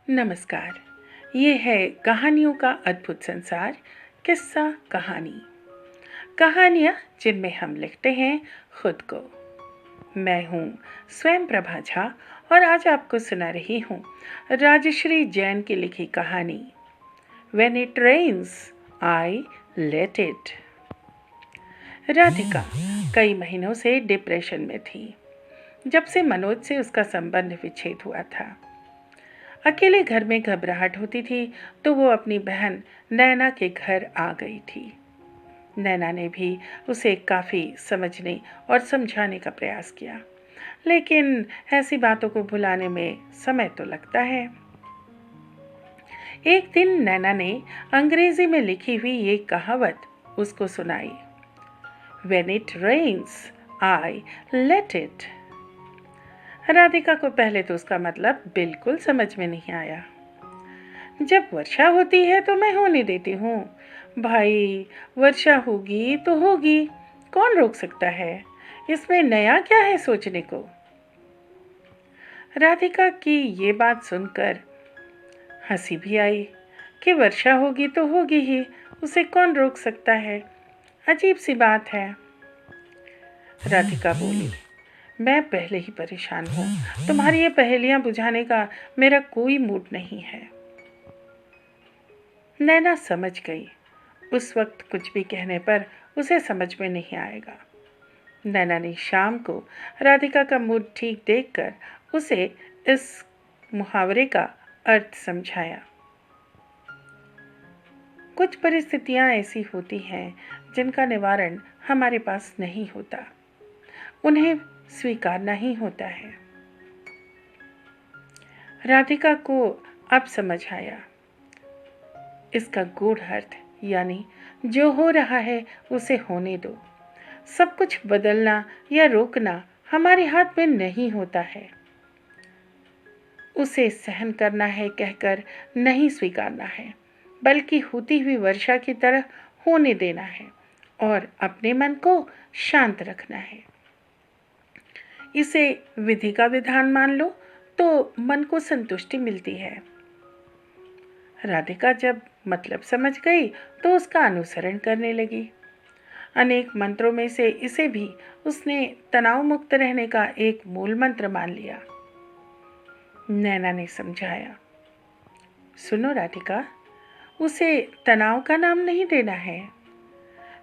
नमस्कार। ये है कहानियों का अद्भुत संसार, किस्सा कहानी। कहानियाँ जिनमें हम लिखते हैं खुद को। मैं हूँ स्वयं प्रभा झा और आज आपको सुना रही हूँ राजश्री जैन की लिखी कहानी When It Rains, I Let It। Radhika कई महीनों से डिप्रेशन में थी जब से मनोज से उसका संबंध विच्छेद हुआ था। अकेले घर में घबराहट होती थी तो वो अपनी बहन नैना के घर आ गई थी। नैना ने भी उसे काफ़ी समझने और समझाने का प्रयास किया, लेकिन ऐसी बातों को भुलाने में समय तो लगता है। एक दिन नैना ने अंग्रेजी में लिखी हुई ये कहावत उसको सुनाई, When it rains, I let it। Radhika को पहले तो उसका मतलब बिल्कुल समझ में नहीं आया। जब वर्षा होती है तो मैं होने देती हूँ भाई, वर्षा होगी तो होगी, कौन रोक सकता है, इसमें नया क्या है सोचने को। राधिका की ये बात सुनकर हंसी भी आई कि वर्षा होगी तो होगी ही, उसे कौन रोक सकता है, अजीब सी बात है। राधिका बोली, मैं पहले ही परेशान हूँ, तुम्हारी ये पहेलियाँ बुझाने का मेरा कोई मूड नहीं है। नैना समझ गई, उस वक्त कुछ भी कहने पर उसे समझ में नहीं आएगा। नैना ने शाम को राधिका का मूड ठीक देखकर उसे इस मुहावरे का अर्थ समझाया। कुछ परिस्थितियाँ ऐसी होती हैं जिनका निवारण हमारे पास नहीं होता, उन्हें स्वीकारना ही होता है। राधिका को अब समझ आया इसका गूढ़ अर्थ, यानी जो हो रहा है उसे होने दो। सब कुछ बदलना या रोकना हमारे हाथ में नहीं होता है। उसे सहन करना है कहकर नहीं स्वीकारना है, बल्कि होती हुई वर्षा की तरह होने देना है और अपने मन को शांत रखना है। इसे विधि का विधान मान लो तो मन को संतुष्टि मिलती है। राधिका जब मतलब समझ गई तो उसका अनुसरण करने लगी। अनेक मंत्रों में से इसे भी उसने तनाव मुक्त रहने का एक मूल मंत्र मान लिया। नैना ने समझाया, सुनो राधिका, उसे तनाव का नाम नहीं देना है।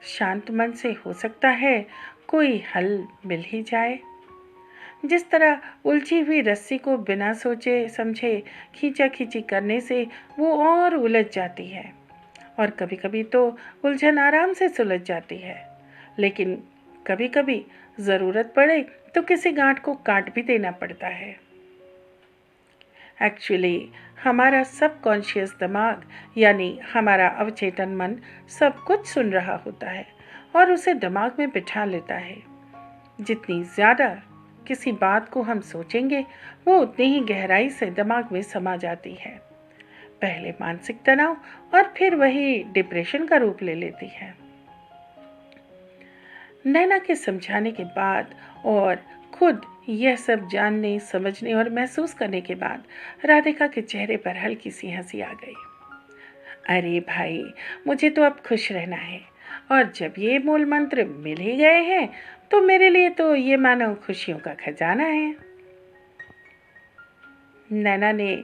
शांत मन से हो सकता है कोई हल मिल ही जाए। जिस तरह उलझी हुई रस्सी को बिना सोचे समझे खींचा खींची करने से वो और उलझ जाती है, और कभी कभी तो उलझन आराम से सुलझ जाती है, लेकिन कभी कभी ज़रूरत पड़े तो किसी गांठ को काट भी देना पड़ता है। एक्चुअली हमारा सबकॉन्शियस दिमाग, यानी हमारा अवचेतन मन, सब कुछ सुन रहा होता है और उसे दिमाग में बिठा लेता है। जितनी ज़्यादा किसी बात को हम सोचेंगे वो उतनी ही गहराई से दिमाग में समा जाती है। पहले मानसिक तनाव और फिर वही डिप्रेशन का रूप ले लेती है। नैना के समझाने के बाद और खुद यह सब जानने, समझने और महसूस करने के बाद राधिका के चेहरे पर हल्की सी हंसी आ गई। अरे भाई, मुझे तो अब खुश रहना है, और जब ये मूल मंत्र मिल ही गए हैं तो मेरे लिए तो ये मानो खुशियों का खजाना है। नैना ने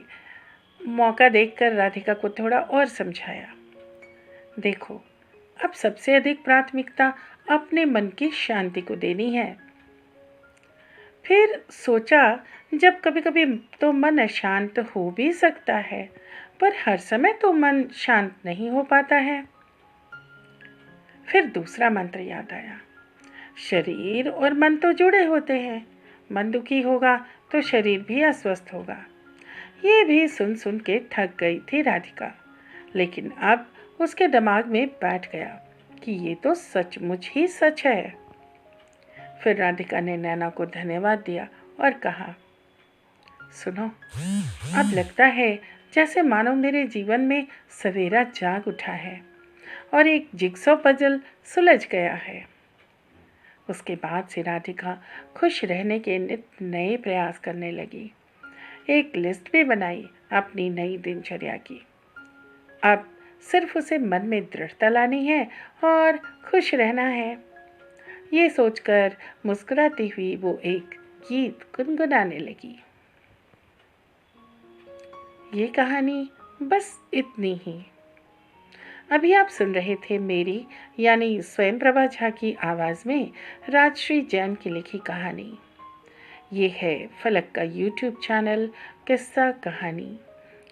मौका देखकर राधिका को थोड़ा और समझाया, देखो, अब सबसे अधिक प्राथमिकता अपने मन की शांति को देनी है। फिर सोचा, जब कभी कभी तो मन अशांत हो भी सकता है, पर हर समय तो मन शांत नहीं हो पाता है। फिर दूसरा मंत्र याद आया, शरीर और मन तो जुड़े होते हैं, मन दुखी होगा तो शरीर भी अस्वस्थ होगा। ये भी सुन सुन के थक गई थी राधिका, लेकिन अब उसके दिमाग में बैठ गया कि ये तो सचमुच ही सच है। फिर राधिका ने नैना को धन्यवाद दिया और कहा, सुनो, अब लगता है जैसे मानो मेरे जीवन में सवेरा जाग उठा है और एक जिगसॉ पजल सुलझ गया है। उसके बाद से राधिका खुश रहने के नित नए प्रयास करने लगी। एक लिस्ट भी बनाई अपनी नई दिनचर्या की। अब सिर्फ उसे मन में दृढ़ता लानी है और खुश रहना है। ये सोचकर मुस्कुराती हुई वो एक गीत गुनगुनाने लगी। ये कहानी बस इतनी ही। अभी आप सुन रहे थे मेरी यानी स्वयं प्रभा झा की आवाज़ में राजश्री जैन की लिखी कहानी। ये है फलक का YouTube चैनल किस्सा कहानी,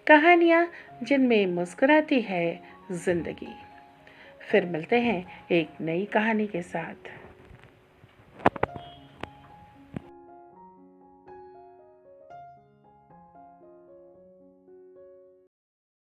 कहानियाँ जिनमें मुस्कुराती है ज़िंदगी। फिर मिलते हैं एक नई कहानी के साथ।